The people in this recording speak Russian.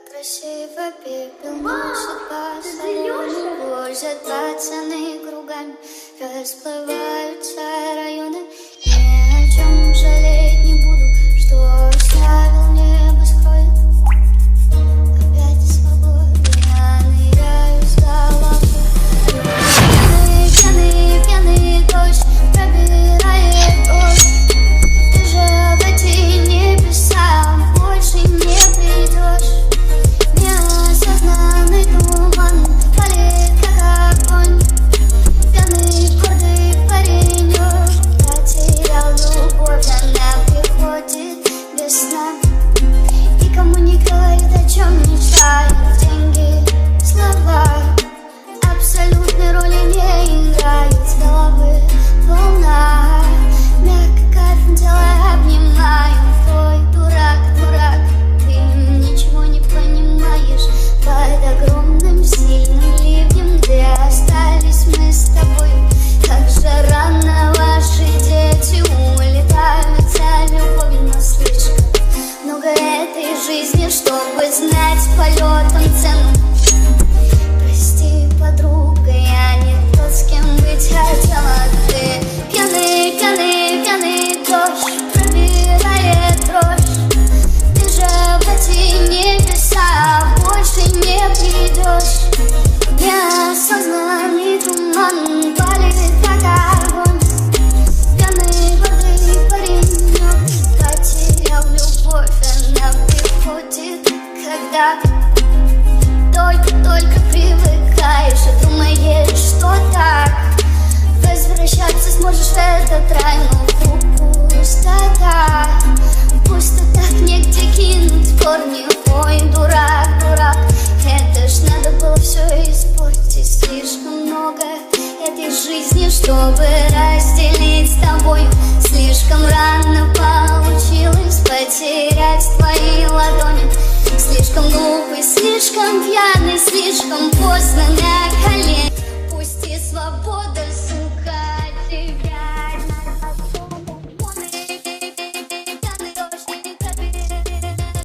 Красиво пепел носит по салону, возят пацаны кругами, расплываются районы. Ни о чем жалеть не буду, что оставил небосклон. Опять свобода, я ныряю с головой. Пьяный, пьяный дождь пробирает дрожь. Ты же в эти небеса больше не придешь. Неосознанный туман палит, как огонь. Пьяный, гордый паренек потерял любовь, она приходит без сна. Никому не говорит, о чем мечтает. Деньги, слова абсолютной роли не играют. С головы волна, мягко кайфом делая обнимаю. Твой дурак, дурак, ты ничего не понимаешь. Под огромным сильным ливнем, где остались мы с тобой. Как же рано ваши дети улетают за любовью, но слишком много этой жизни, чтобы знать полетом цену. Прости, подруга, я не тот, с кем быть хотела. Ты пьяный, пьяный, пьяный дождь пробирает дрожь. Ты же в эти небеса больше не придешь. Неосознанный туман палит, как огонь. Пьяный, гордый паренек потерял любовь, она приходит, когда только привыкаешь и думаешь, что так возвращаться сможешь в этот рай. Но пустота, пустота, негде кинуть корни. Ой, дурак, дурак, это ж надо было все испортить. Слишком много этой жизни, чтобы разделить с тобою. Слишком рано получилось потерять твои ладони. Слишком глупый, слишком пьяный, слишком поздно на колени.